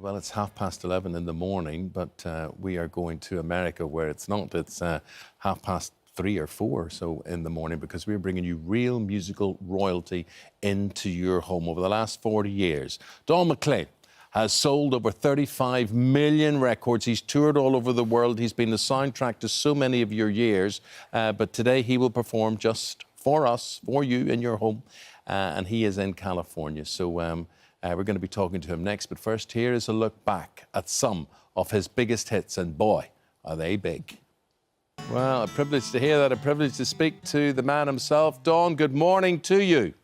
Well, it's 11:30 in the morning, but we are going to America where it's not. It's 3:30 or 4 so in the morning, because we're bringing you real musical royalty into your home. Over the last 40 years, Don McLean has sold over 35 million records. He's toured all over the world. He's been the soundtrack to so many of your years. But today he will perform just for us, for you in your home. And he is in California. So we're going to be talking to him next. But first, here is a look back at some of his biggest hits. And boy, are they big. Well, a privilege to hear that, a privilege to speak to the man himself. Don, good morning to you.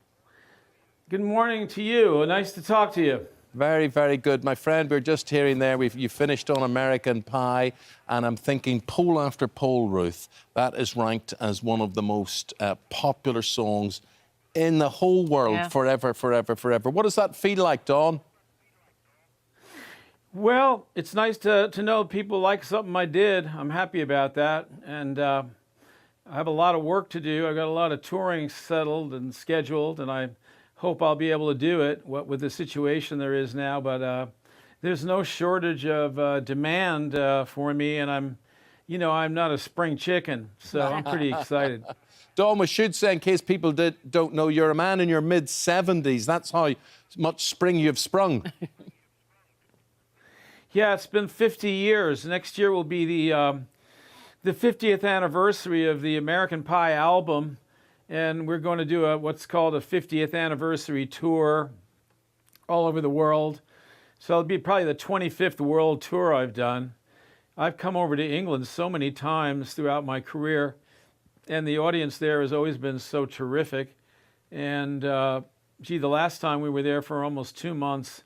Good morning to you. Nice to talk to you. Very, very good. My friend, we're just hearing there, you finished on American Pie, and I'm thinking poll after poll, Ruth, that is ranked as one of the most popular songs in the whole world, forever, forever, forever. What does that feel like, Don? Well, it's nice to know people like something I did. I'm happy about that. And I have a lot of work to do. I got a lot of touring settled and scheduled, and I hope I'll be able to do it with the situation there is now. But there's no shortage of demand for me, and I'm not a spring chicken, so I'm pretty excited. Don, we should say, in case people don't know, you're a man in your mid-70s. That's how much spring you've sprung. Yeah, it's been 50 years. Next year will be the 50th anniversary of the American Pie album, and we're going to do what's called a 50th anniversary tour all over the world. So it'll be probably the 25th world tour I've done. I've come over to England so many times throughout my career, and the audience there has always been so terrific. And gee, the last time we were there for almost 2 months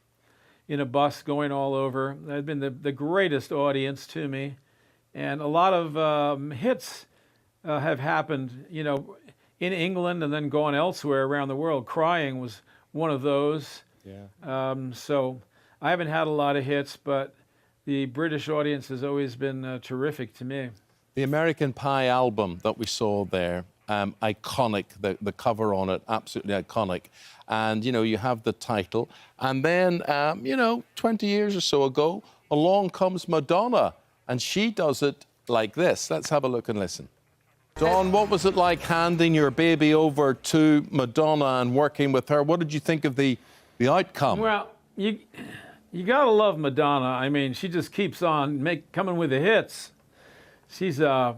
in a bus going all over, that had been the greatest audience to me. And a lot of hits have happened, in England and then gone elsewhere around the world. Crying was one of those. Yeah. So I haven't had a lot of hits, but the British audience has always been terrific to me. The American Pie album that we saw there, iconic, the cover on it, absolutely iconic. And, you have the title. And then, 20 years or so ago, along comes Madonna, and she does it like this. Let's have a look and listen. Don, what was it like handing your baby over to Madonna and working with her? What did you think of the outcome? Well, you gotta love Madonna. I mean, she just keeps on coming with the hits. She's a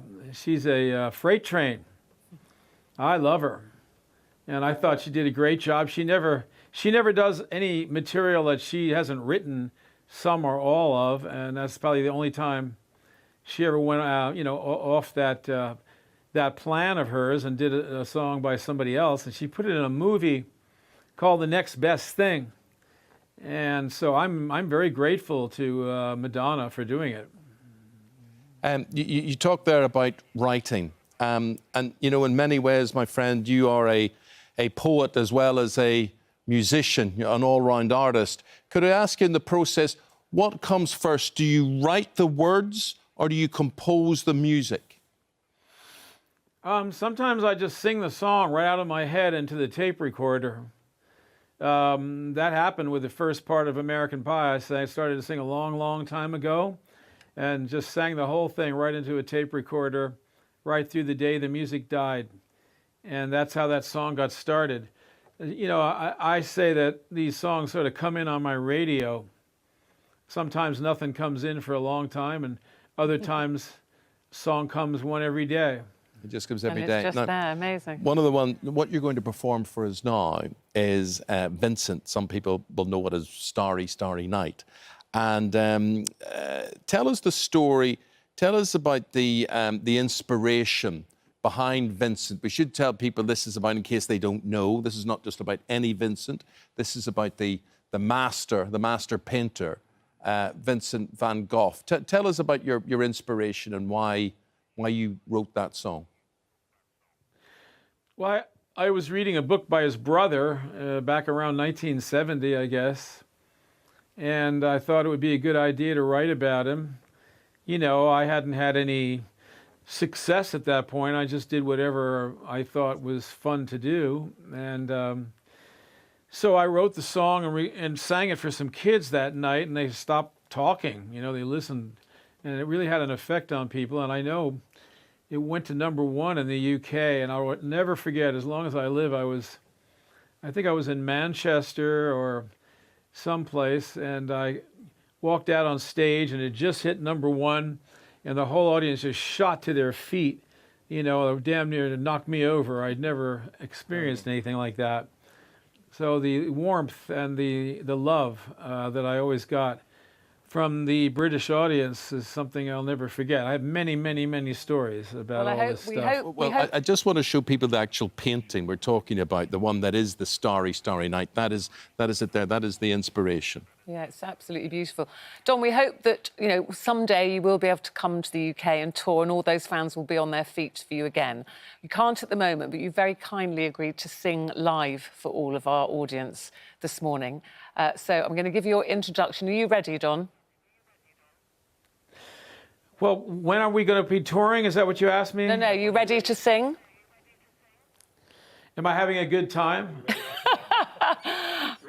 freight train. I love her, and I thought she did a great job. She never does any material that she hasn't written some or all of, and that's probably the only time she ever went off that plan of hers and did a song by somebody else, and she put it in a movie called The Next Best Thing. And so I'm very grateful to Madonna for doing it. You talked there about writing, and in many ways, my friend, you are a poet as well as a musician, an all-round artist. Could I ask you, in the process, what comes first? Do you write the words or do you compose the music? Sometimes I just sing the song right out of my head into the tape recorder. That happened with the first part of American Pie. I started to sing a long, long time ago, and just sang the whole thing right into a tape recorder right through the day the music died. And that's how that song got started. I say that these songs sort of come in on my radio. Sometimes nothing comes in for a long time, and other times song comes one every day. It just comes every day. It's just there, amazing. What you're going to perform for us now is Vincent. Some people will know it as Starry, Starry Night. And tell us the story. Tell us about the inspiration behind Vincent. We should tell people this is about, in case they don't know, this is not just about any Vincent. This is about the master painter, Vincent van Gogh. Tell us about your inspiration and why you wrote that song. Well, I was reading a book by his brother back around 1970, I guess, and I thought it would be a good idea to write about him. I hadn't had any success at that point. I just did whatever I thought was fun to do, and So I wrote the song and sang it for some kids that night, and they stopped talking. You know, they listened, and it really had an effect on people. And I know it went to #1 in the UK, and I'll never forget, as long as I live, I think I was in Manchester or someplace, and I walked out on stage, and it just hit #1, and the whole audience just shot to their feet. You know, damn near knocked me over. I'd never experienced anything like that. So the warmth and the love that I always got from the British audience is something I'll never forget. I have many, many, many stories about all this stuff. I just want to show people the actual painting we're talking about, the one that is the Starry, Starry Night. That is it there. That is the inspiration. Yeah, it's absolutely beautiful. Don, we hope that, you know, someday you will be able to come to the UK and tour, and all those fans will be on their feet for you again. You can't at the moment, but you very kindly agreed to sing live for all of our audience this morning. So I'm going to give you your introduction. Are you ready, Don? Well, when are we going to be touring? Is that what you asked me? No, you ready to sing? Am I having a good time?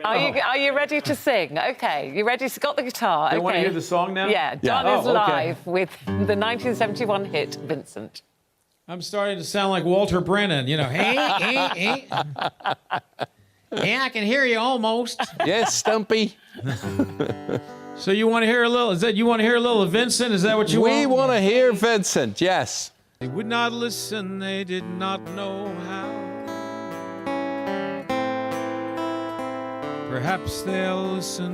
Are you ready to sing? OK, you ready? Got the guitar. You want to hear the song now? Yeah, Don is live with the 1971 hit, Vincent. I'm starting to sound like Walter Brennan, you know. Hey. Yeah, I can hear you almost. Yes, Stumpy. So you want to hear a little, you want to hear a little of Vincent? Is that what you want? We want to hear Vincent, yes. They would not listen, they did not know how. Perhaps they'll listen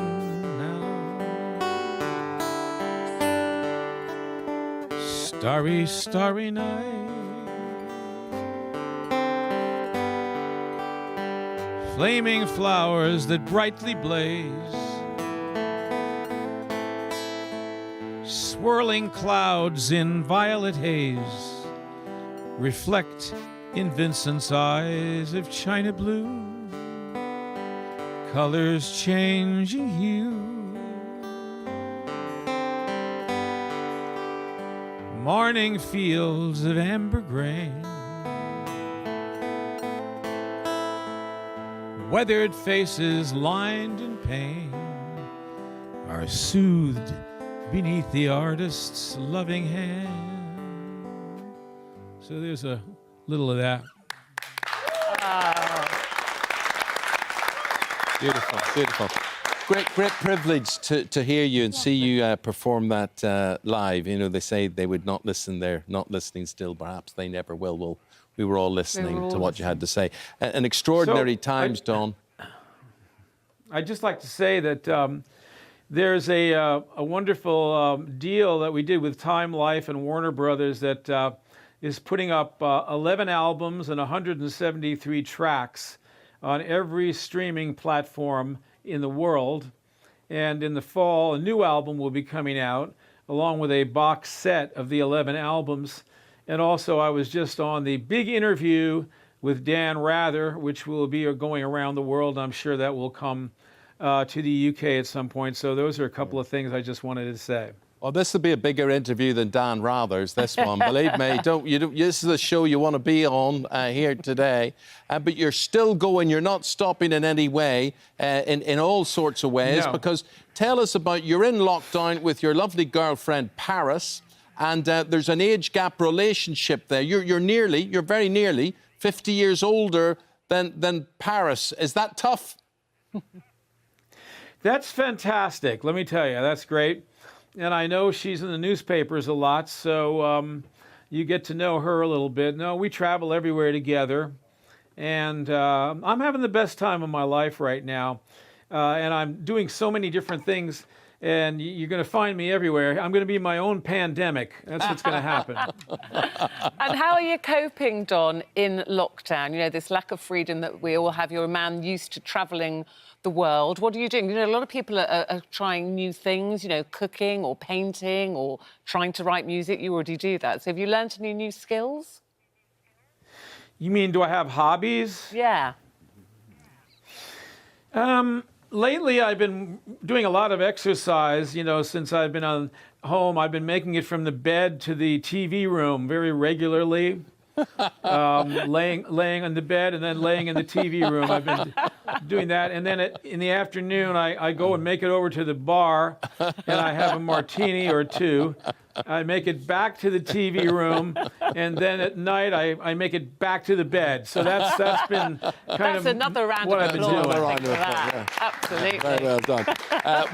now. Starry, starry night, flaming flowers that brightly blaze, swirling clouds in violet haze, reflect in Vincent's eyes of china blue, colors changing hue, morning fields of amber grain, weathered faces lined in pain are soothed beneath the artist's loving hand. So there's a little of that. Beautiful, beautiful. Great privilege to hear you and see you perform that live. You know, they say they would not listen. They're not listening still. Perhaps they never will. Well, we were all listening to what you had to say. An extraordinary times, Don. I'd just like to say that there's a wonderful deal that we did with Time Life and Warner Brothers that is putting up 11 albums and 173 tracks on every streaming platform in the world. And in the fall, a new album will be coming out, along with a box set of the 11 albums. And also, I was just on the big interview with Dan Rather, which will be going around the world. I'm sure that will come to the UK at some point. So those are a couple of things I just wanted to say. Well, this will be a bigger interview than Dan Rather's, this one. Believe me, this is the show you want to be on here today. But you're still going. You're not stopping in any way, in all sorts of ways. No. Because tell us about, you're in lockdown with your lovely girlfriend, Paris, and there's an age gap relationship there. You're very nearly 50 years older than Paris. Is that tough? That's fantastic. Let me tell you, that's great. And I know she's in the newspapers a lot, so you get to know her a little bit. No, we travel everywhere together, and I'm having the best time of my life right now. And I'm doing so many different things, and you're going to find me everywhere. I'm going to be my own pandemic. That's what's going to happen. And how are you coping, Don, in lockdown? You know, this lack of freedom that we all have. You're a man used to travelling the world. What are you doing? You know, a lot of people are trying new things, you know, cooking or painting or trying to write music. You already do that. So have you learned any new skills? You mean, do I have hobbies? Yeah. Lately, I've been doing a lot of exercise, you know, since I've been home. I've been making it from the bed to the TV room very regularly. laying on the bed and then laying in the TV room. I've been doing that. And then in the afternoon, I go and make it over to the bar, and I have a martini or two. I make it back to the TV room, and then at night I make it back to the bed. So that's been kind of another round what of I've been applause. doing. Thank you for that. Absolutely. Very well done.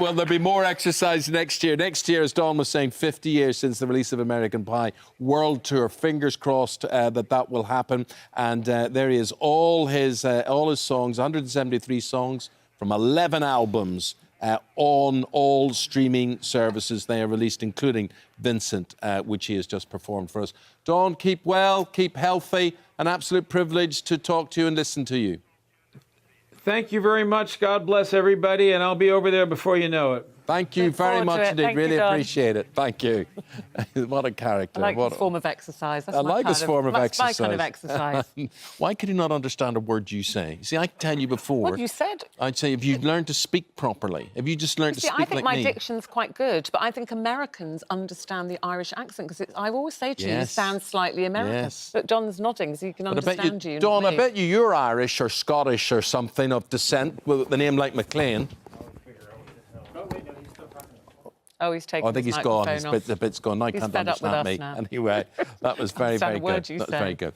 Well, there'll be more exercise next year. Next year, as Dawn was saying, 50 years since the release of American Pie World Tour. Fingers crossed that will happen. And there he is, all his songs, 173 songs from 11 albums. On all streaming services they are released, including Vincent, which he has just performed for us. Dawn, keep well, keep healthy. An absolute privilege to talk to you and listen to you. Thank you very much. God bless everybody, and I'll be over there before you know it. Thank you very much indeed. Really appreciate it. Thank you. What a character. I like this form of exercise. That's I like this form of exercise. my kind of exercise. Why could he not understand a word you say? See, I tell you before. What you said. I'd say if you learned to speak properly, if you just learned to speak like me. I think my diction's quite good, but I think Americans understand the Irish accent because I always say to you, you sound slightly American. Yes. But John's nodding, so you can understand you. Dawn, I bet you're Irish or Scottish or something of descent with the name like McLean. Oh, he's taken. I think he's gone. The bit's gone. I can't fed up with understand us me. now. Anyway, that was very, very good. That was very good.